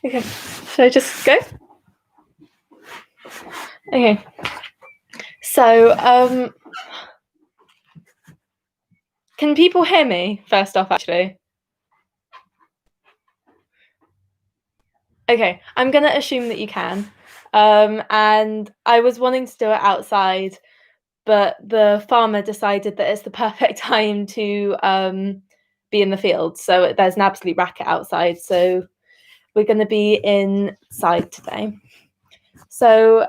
Okay, should I just go? Okay. So, can people hear me first off, actually? Okay, I'm gonna assume that you can. And I was wanting to do it outside, but the farmer decided that it's the perfect time to be in the field. So there's an absolute racket outside. So we're going to be inside today. So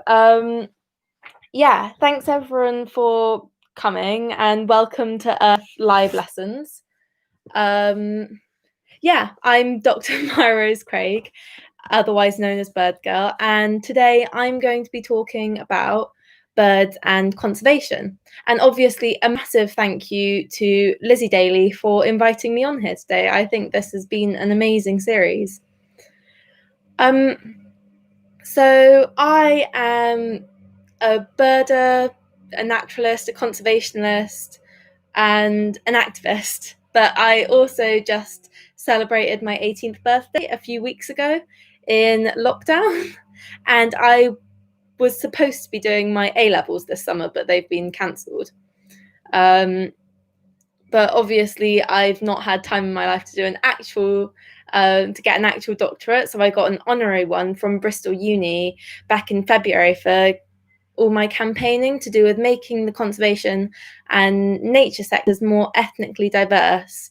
yeah, thanks everyone for coming and welcome to Earth Live Lessons. Yeah, I'm Dr Mya-Rose Craig, otherwise known as Birdgirl, and today I'm going to be talking about birds and conservation. And obviously a massive thank you to Lizzie Daly for inviting me on here today. I think this has been an amazing series. So I am a birder, a naturalist, a conservationist, and an activist. But I also just celebrated my 18th birthday a few weeks ago in lockdown, and I was supposed to be doing my A-levels this summer, but they've been cancelled. But obviously I've not had time in my life to do an actual to get an actual doctorate, so I got an honorary one from Bristol Uni back in February for all my campaigning to do with making the conservation and nature sectors more ethnically diverse,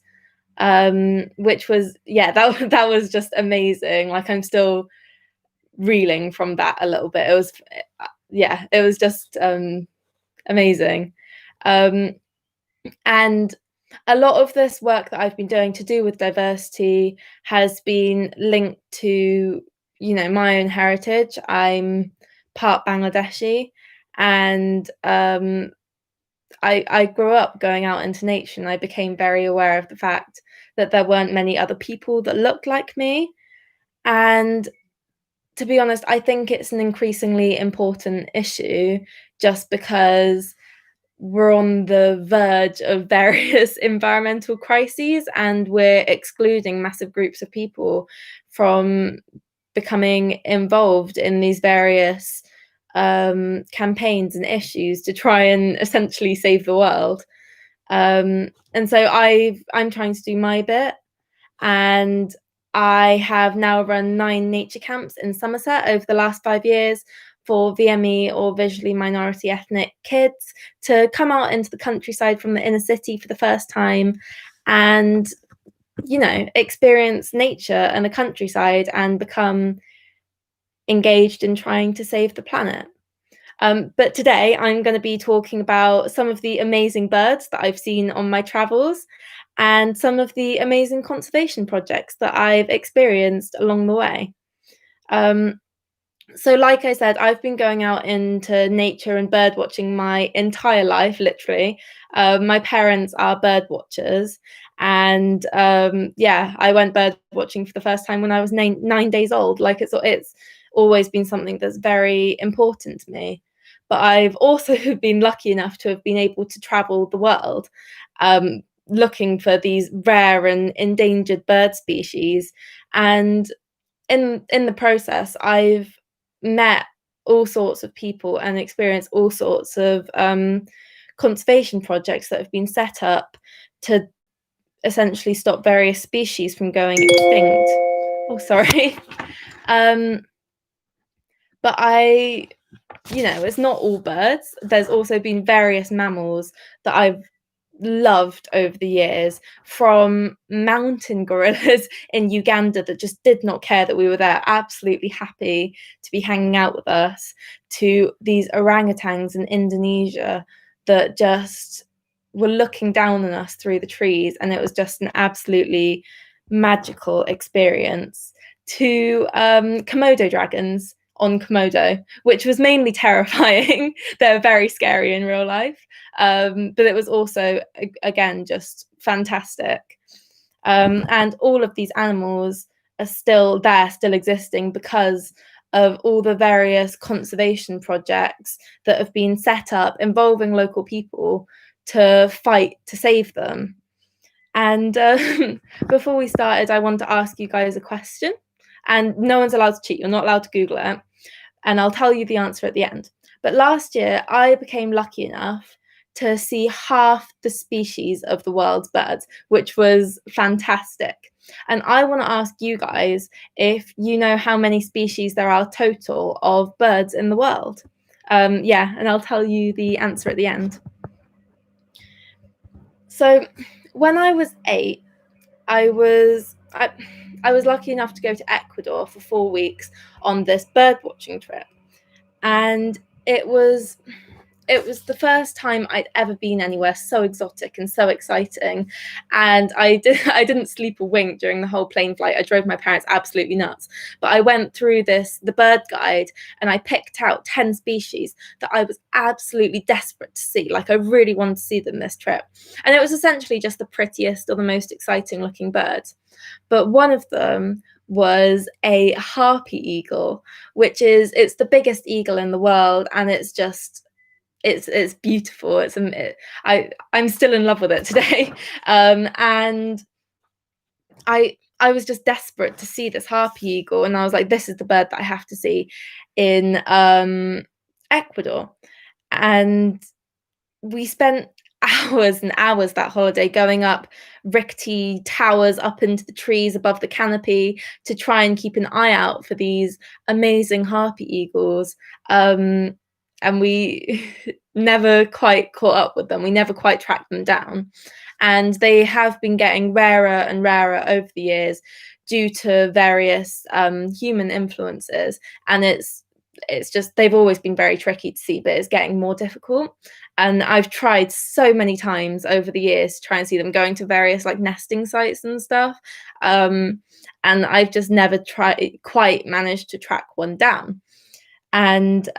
which was, yeah, that was just amazing. Like, I'm still reeling from that a little bit. It was, yeah, it was just amazing. And a lot of this work that I've been doing to do with diversity has been linked to, you know, my own heritage. I'm part Bangladeshi, and I grew up going out into nature, and I became very aware of the fact that there weren't many other people that looked like me. And to be honest, I think it's an increasingly important issue just because we're on the verge of various environmental crises, and we're excluding massive groups of people from becoming involved in these various campaigns and issues to try and essentially save the world. And so I'm trying to do my bit, and I have now run 9 nature camps in Somerset over the last 5 years for VME or visually minority ethnic kids to come out into the countryside from the inner city for the first time and, you know, experience nature and the countryside and become engaged in trying to save the planet. But today I'm going to be talking about some of the amazing birds that I've seen on my travels and some of the amazing conservation projects that I've experienced along the way. So like I said, I've been going out into nature and bird watching my entire life, literally. My parents are bird watchers, and yeah, I went bird watching for the first time when I was 9 days old. Like, it's always been something that's very important to me. But I've also been lucky enough to have been able to travel the world, looking for these rare and endangered bird species. And in the process, I've met all sorts of people and experienced all sorts of conservation projects that have been set up to essentially stop various species from going extinct. Oh, sorry. But you know, it's not all birds. There's also been various mammals that I've loved over the years, from mountain gorillas in Uganda that just did not care that we were there, absolutely happy to be hanging out with us, to these orangutans in Indonesia that just were looking down on us through the trees, and it was just an absolutely magical experience, to Komodo dragons on Komodo, which was mainly terrifying. They're very scary in real life, but it was also, again, just fantastic. And all of these animals are still there, still existing, because of all the various conservation projects that have been set up involving local people to fight to save them. And before we started, I want to ask you guys a question. and no one's allowed to cheat. You're not allowed to Google it, and I'll tell you the answer at the end. But last year, I became lucky enough to see half the species of the world's birds, which was fantastic. And I want to ask you guys if you know how many species there are total of birds in the world. Yeah, and I'll tell you the answer at the end. So when I was 8, I was lucky enough to go to Ecuador for 4 weeks on this bird watching trip, and it was the first time I'd ever been anywhere so exotic and so exciting. And I didn't sleep a wink during the whole plane flight. I drove my parents absolutely nuts. But I went through the bird guide, and I picked out 10 species that I was absolutely desperate to see. Like, I really wanted to see them this trip. And it was essentially just the prettiest or the most exciting looking birds. But one of them was a harpy eagle, it's the biggest eagle in the world, and it's beautiful. I'm still in love with it today. And I was just desperate to see this harpy eagle, and I was like, this is the bird that I have to see in Ecuador. And we spent hours and hours that holiday going up rickety towers up into the trees above the canopy to try and keep an eye out for these amazing harpy eagles. And we never quite caught up with them. We never quite tracked them down. And they have been getting rarer and rarer over the years due to various human influences. And it's just, they've always been very tricky to see, but it's getting more difficult. And I've tried so many times over the years to try and see them, going to various like nesting sites and stuff. And I've just never quite managed to track one down. And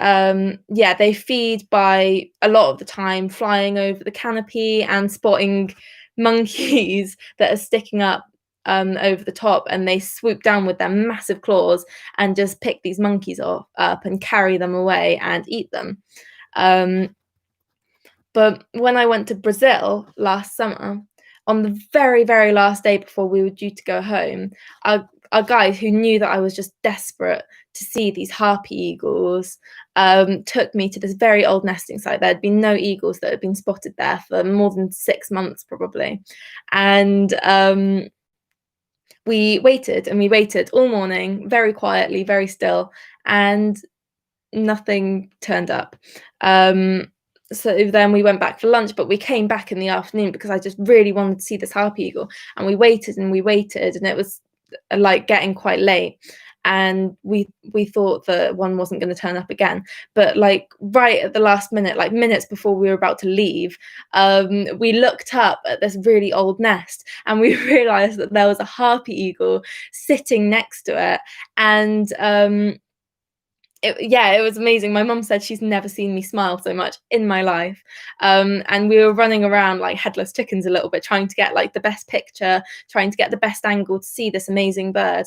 yeah, they feed by a lot of the time flying over the canopy and spotting monkeys that are sticking up over the top, and they swoop down with their massive claws and just pick these monkeys up and carry them away and eat them. But when I went to Brazil last summer, on the very, very last day before we were due to go home, our guide, who knew that I was just desperate to see these harpy eagles, took me to this very old nesting site. There had been no eagles that had been spotted there for more than 6 months probably. And we waited all morning, very quietly, very still, and nothing turned up. So then we went back for lunch, but we came back in the afternoon because I just really wanted to see this harpy eagle. And we waited, and it was like getting quite late, and we thought that one wasn't going to turn up again. But like right at the last minute, like minutes before we were about to leave, we looked up at this really old nest, and we realized that there was a harpy eagle sitting next to it. And it was amazing. My mum said she's never seen me smile so much in my life. And we were running around like headless chickens a little bit, trying to get like the best picture, trying to get the best angle to see this amazing bird.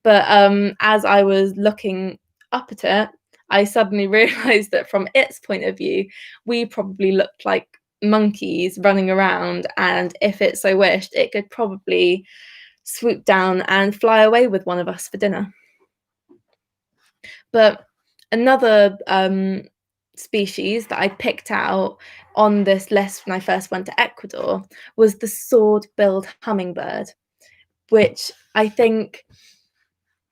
But as I was looking up at it, I suddenly realized that from its point of view, we probably looked like monkeys running around, and if it so wished, it could probably swoop down and fly away with one of us for dinner. But another species that I picked out on this list when I first went to Ecuador was the sword-billed hummingbird, which I think,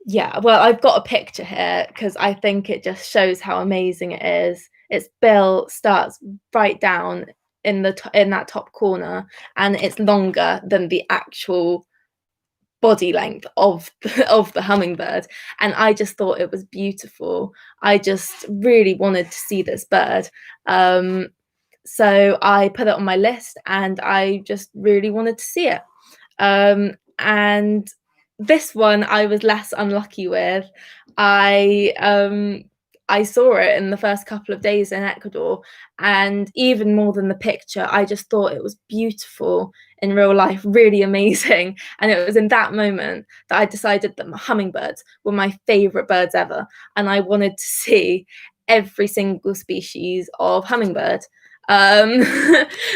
yeah, well, I've got a picture here because I think it just shows how amazing it is. Its bill starts right down in that top corner, and it's longer than the actual body length of the hummingbird. And I just thought it was beautiful. I just really wanted to see this bird. So I put it on my list, and I just really wanted to see it. And this one I was less unlucky with. I saw it in the first couple of days in Ecuador, and even more than the picture, I just thought it was beautiful in real life, really amazing. And it was in that moment that I decided that hummingbirds were my favorite birds ever, and I wanted to see every single species of hummingbird,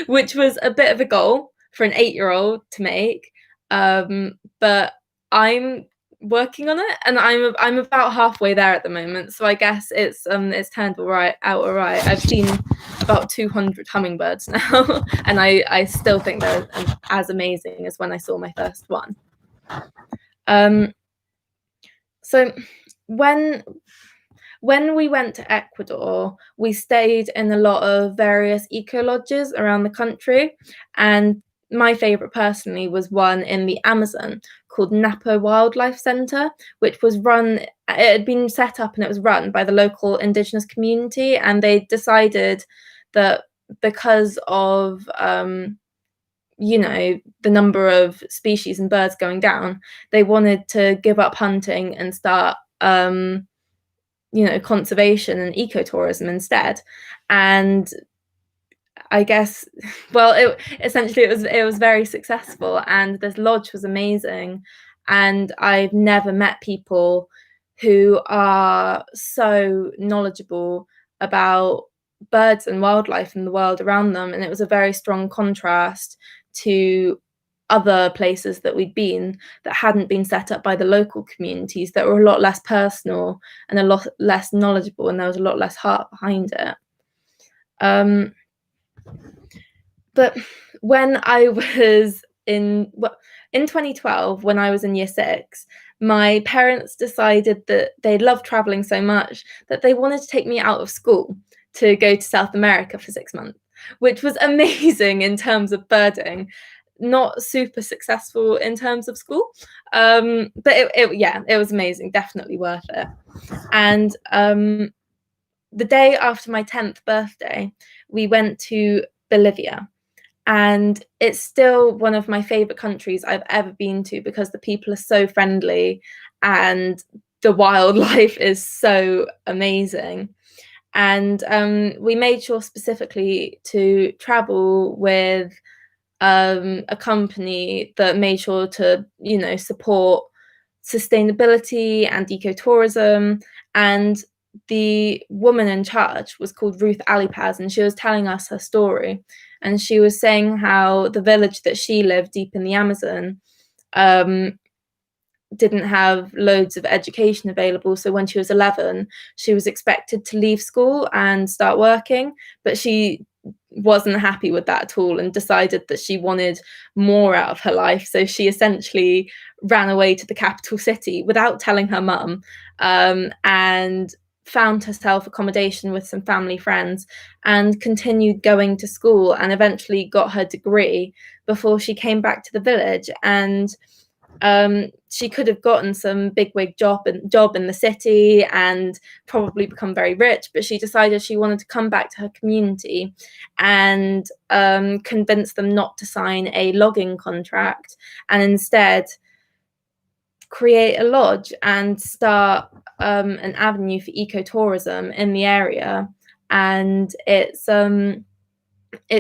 which was a bit of a goal for an 8-year-old to make. But I'm working on it, and I'm about halfway there at the moment. So I guess it's turned out all right. I've seen about 200 hummingbirds now, and I still think they're as amazing as when I saw my first one. So when we went to Ecuador, we stayed in a lot of various eco lodges around the country, and my favorite personally was one in the Amazon called Napo Wildlife Center, which was it had been set up and it was run by the local indigenous community, and they decided that because of the number of species and birds going down, they wanted to give up hunting and start conservation and ecotourism instead. And I guess, well, it was very successful, and this lodge was amazing. And I've never met people who are so knowledgeable about birds and wildlife and the world around them. And it was a very strong contrast to other places that we'd been that hadn't been set up by the local communities, that were a lot less personal and a lot less knowledgeable, and there was a lot less heart behind it. But when I was in 2012, when I was in year 6, my parents decided that they loved traveling so much that they wanted to take me out of school to go to South America for 6 months, which was amazing in terms of birding. Not super successful in terms of school, but it was amazing, definitely worth it. And the day after my 10th birthday, we went to Bolivia, and it's still one of my favorite countries I've ever been to, because the people are so friendly and the wildlife is so amazing. And we made sure specifically to travel with a company that made sure to support sustainability and ecotourism. And the woman in charge was called Ruth Alipaz, and she was telling us her story, and she was saying how the village that she lived deep in the Amazon didn't have loads of education available. So when she was 11, she was expected to leave school and start working, but she wasn't happy with that at all and decided that she wanted more out of her life. So she essentially ran away to the capital city without telling her mum, and found herself accommodation with some family friends and continued going to school, and eventually got her degree before she came back to the village. And she could have gotten some bigwig job in the city and probably become very rich, but she decided she wanted to come back to her community and convince them not to sign a logging contract, and instead create a lodge and start an avenue for ecotourism in the area. And it's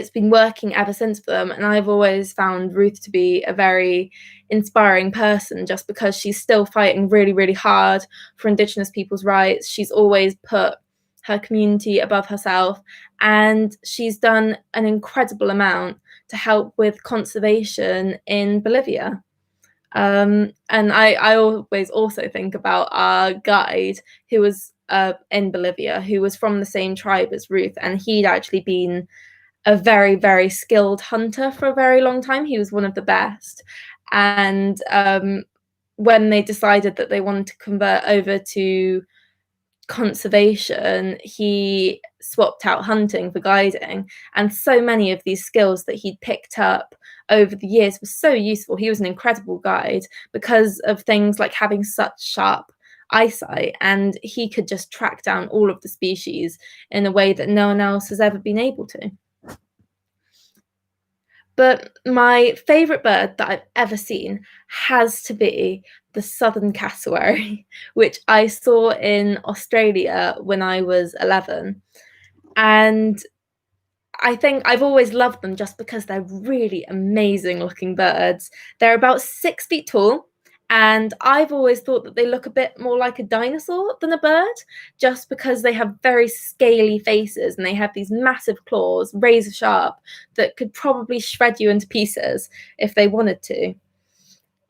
been working ever since for them. And I've always found Ruth to be a very inspiring person, just because she's still fighting really, really hard for Indigenous people's rights. She's always put her community above herself, and she's done an incredible amount to help with conservation in Bolivia. And I always also think about our guide who was in Bolivia, who was from the same tribe as Ruth, and he'd actually been a very, very skilled hunter for a very long time. He was one of the best. And when they decided that they wanted to convert over to conservation, he swapped out hunting for guiding. And so many of these skills that he'd picked up over the years were so useful. He was an incredible guide because of things like having such sharp eyesight, and he could just track down all of the species in a way that no one else has ever been able to. But my favourite bird that I've ever seen has to be the southern cassowary, which I saw in Australia when I was 11. And I think I've always loved them just because they're really amazing looking birds. They're about 6 feet tall, and I've always thought that they look a bit more like a dinosaur than a bird, just because they have very scaly faces and they have these massive claws, razor sharp, that could probably shred you into pieces if they wanted to.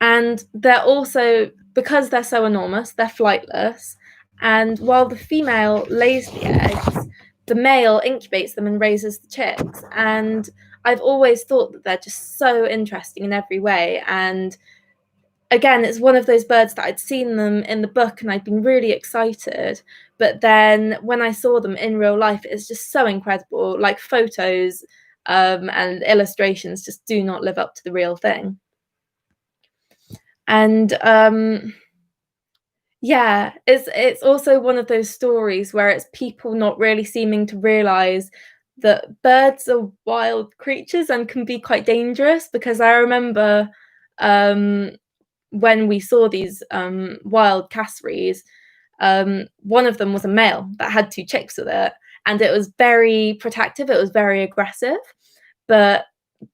And they're also because they're so enormous, they're flightless, and while the female lays the eggs, the male incubates them and raises the chicks. And I've always thought that they're just so interesting in every way. And again, it's one of those birds that I'd seen them in the book and I'd been really excited. But then when I saw them in real life, it's just so incredible. Like, photos and illustrations just do not live up to the real thing. And yeah, it's also one of those stories where it's people not really seeming to realize that birds are wild creatures and can be quite dangerous. Because I remember when we saw these wild cassowaries, one of them was a male that had 2 chicks with it, and it was very protective, it was very aggressive. But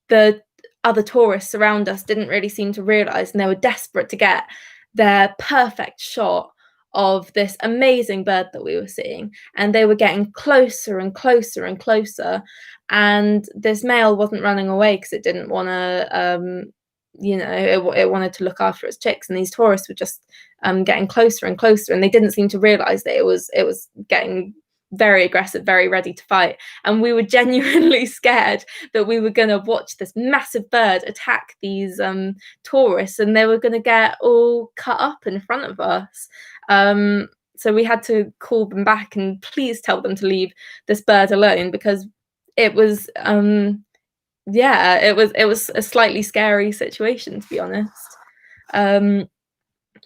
the other tourists around us didn't really seem to realize, and they were desperate to get their perfect shot of this amazing bird that we were seeing, and they were getting closer and closer and closer, and this male wasn't running away because it didn't want to it wanted to look after its chicks, and these tourists were just getting closer and closer, and they didn't seem to realize that it was getting very aggressive, very ready to fight. And we were genuinely scared that we were going to watch this massive bird attack these tourists, and they were going to get all cut up in front of us. So we had to call them back and please tell them to leave this bird alone, because it was it was a slightly scary situation, to be honest.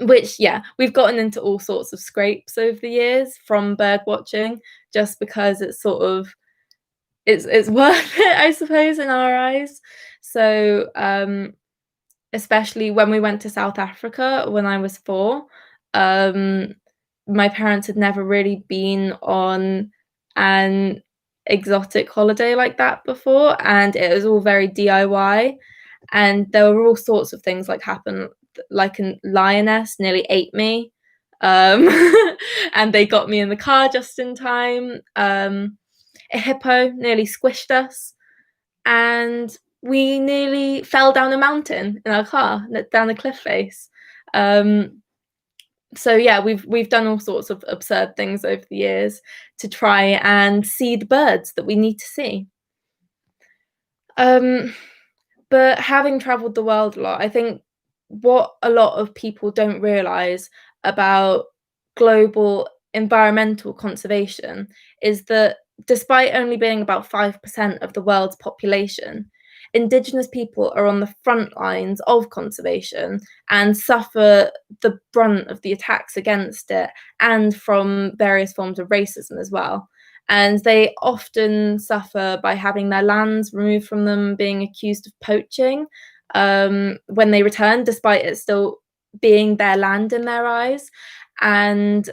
Which, yeah, we've gotten into all sorts of scrapes over the years from bird watching, just because it's sort of it's worth it, I suppose, in our eyes. So especially when we went to South Africa when I was 4, my parents had never really been on an exotic holiday like that before, and it was all very DIY, and there were all sorts of things like happen. Like, a lioness nearly ate me, and they got me in the car just in time. A hippo nearly squished us, and we nearly fell down a mountain in our car, down a cliff face. So yeah, we've done all sorts of absurd things over the years to try and see the birds that we need to see. But having traveled the world a lot, I think what a lot of people don't realize about global environmental conservation is that despite only being about 5% of the world's population, Indigenous people are on the front lines of conservation and suffer the brunt of the attacks against it, and from various forms of racism as well. And they often suffer by having their lands removed from them, being accused of poaching when they return, despite it still being their land in their eyes. And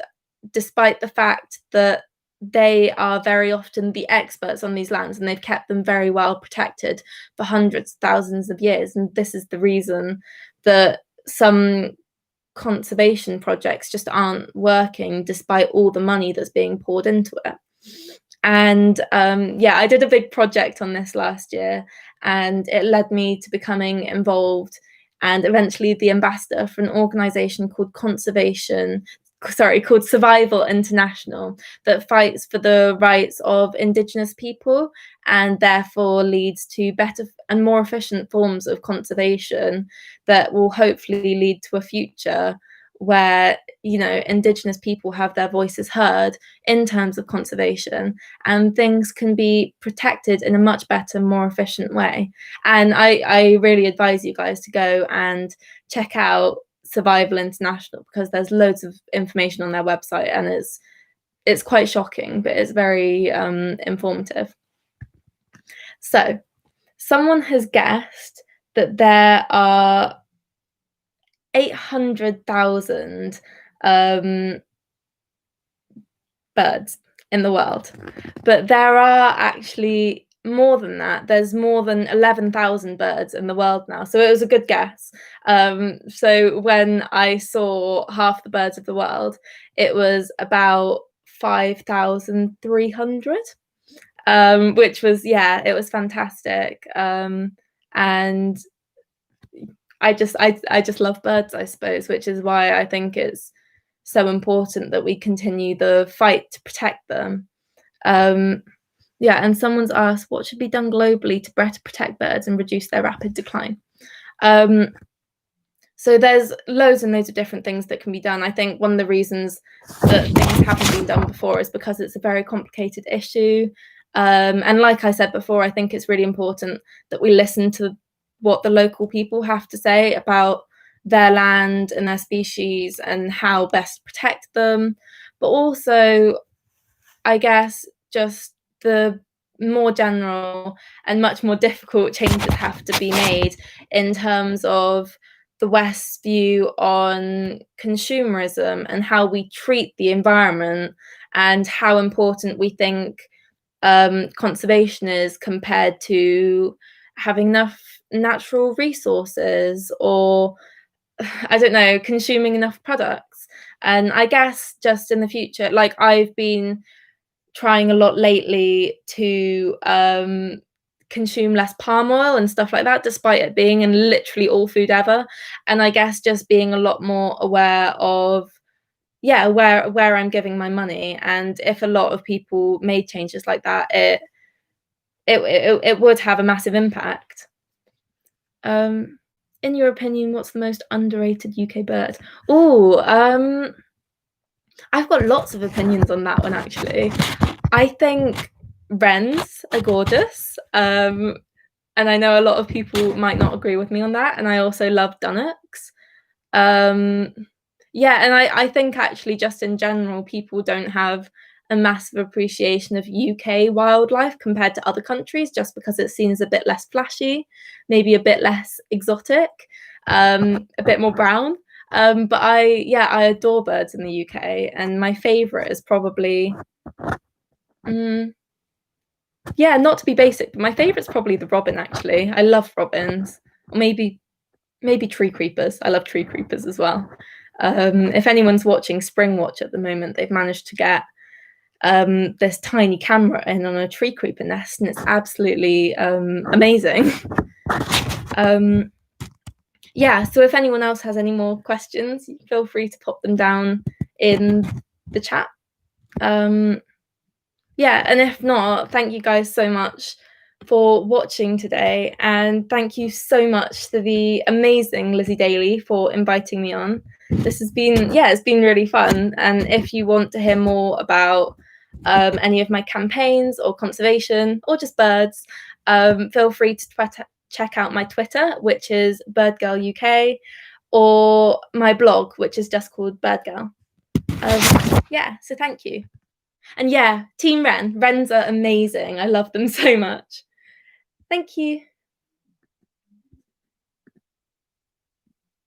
despite the fact that they are very often the experts on these lands, and they've kept them very well protected for hundreds of thousands of years. And this is the reason that some conservation projects just aren't working, despite all the money that's being poured into it. And yeah, I did a big project on this last year, and it led me to becoming involved and eventually the ambassador for an organization called Survival International, that fights for the rights of Indigenous people, and therefore leads to better and more efficient forms of conservation that will hopefully lead to a future where, you know, Indigenous people have their voices heard in terms of conservation, and things can be protected in a much better, more efficient way. And I really advise you guys to go and check out Survival International, because there's loads of information on their website, and it's quite shocking, but it's very informative. So someone has guessed that there are 800,000 birds in the world, but there are actually more than that. There's more than 11,000 birds in the world now, so it was a good guess. So when I saw half the birds of the world, it was about 5,300, which was, yeah, it was fantastic. And I just love birds, I suppose, which is why I think it's so important that we continue the fight to protect them. Yeah, and someone's asked, what should be done globally to better protect birds and reduce their rapid decline? So there's loads and loads of different things that can be done. I think one of the reasons that things haven't been done before is because it's a very complicated issue. And like I said before, I think it's really important that we listen to what the local people have to say about their land and their species and how best to protect them. But also, I guess, just the more general and much more difficult changes have to be made in terms of the West's view on consumerism and how we treat the environment and how important we think conservation is compared to having enough natural resources, or I don't know, consuming enough products. And I guess just in the future, like I've been trying a lot lately to consume less palm oil and stuff like that, despite it being in literally all food ever. And I guess just being a lot more aware of, yeah, where I'm giving my money. And if a lot of people made changes like that, it would have a massive impact. In your opinion, what's the most underrated UK bird? Oh, I've got lots of opinions on that one, actually. I think wrens are gorgeous. And I know a lot of people might not agree with me on that. And I also love dunnocks. Yeah, and I think actually just in general, people don't have a massive appreciation of UK wildlife compared to other countries, just because it seems a bit less flashy, maybe a bit less exotic, a bit more brown. But I adore birds in the UK, and my favourite is probably, yeah, not to be basic, but my favourite's probably the robin, actually. I love robins. Or maybe tree creepers. I love tree creepers as well. If anyone's watching Spring Watch at the moment, they've managed to get this tiny camera in on a tree creeper nest, and it's absolutely amazing. Yeah, so if anyone else has any more questions, feel free to pop them down in the chat. Yeah, and if not, thank you guys so much for watching today, and thank you so much to the amazing Lizzie Daly for inviting me on. This has been, yeah, it's been really fun. And if you want to hear more about any of my campaigns or conservation or just birds, feel free to check out my Twitter, which is Birdgirl UK, or my blog, which is just called Birdgirl. Yeah, so thank you. And yeah, Team Wrens are amazing. I love them so much. Thank you.